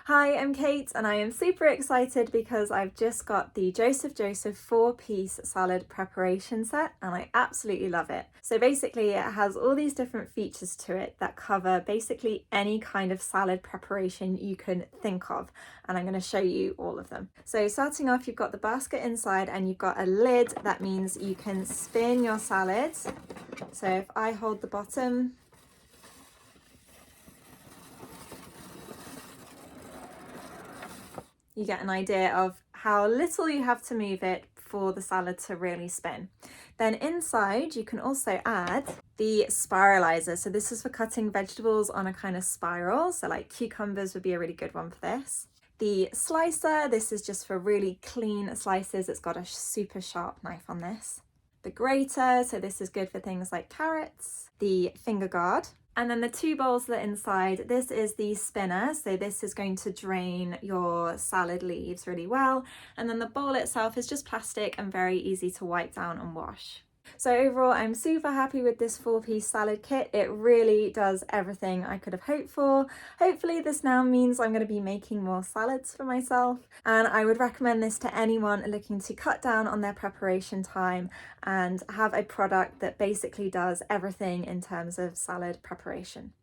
Hi, I'm Kate and I am super excited because I've just got the Joseph Joseph 4-piece salad preparation set and I absolutely love it. So basically it has all these different features to it that cover basically any kind of salad preparation you can think of, and I'm going to show you all of them. So starting off, you've got the basket inside and you've got a lid. That means you can spin your salad. So if I hold the bottom, you get an idea of how little you have to move it for the salad to really spin. Then inside you can also add the spiralizer. So this is for cutting vegetables on a kind of spiral. So like cucumbers would be a really good one for this. The slicer, this is just for really clean slices. It's got a super sharp knife on this. The grater, so this is good for things like carrots. The finger guard. And then the two bowls that are inside, this is the spinner. So this is going to drain your salad leaves really well. And then the bowl itself is just plastic and very easy to wipe down and wash. So overall, I'm super happy with this 4-piece salad kit. It really does everything I could have hoped for. Hopefully this now means I'm going to be making more salads for myself, and I would recommend this to anyone looking to cut down on their preparation time and have a product that basically does everything in terms of salad preparation.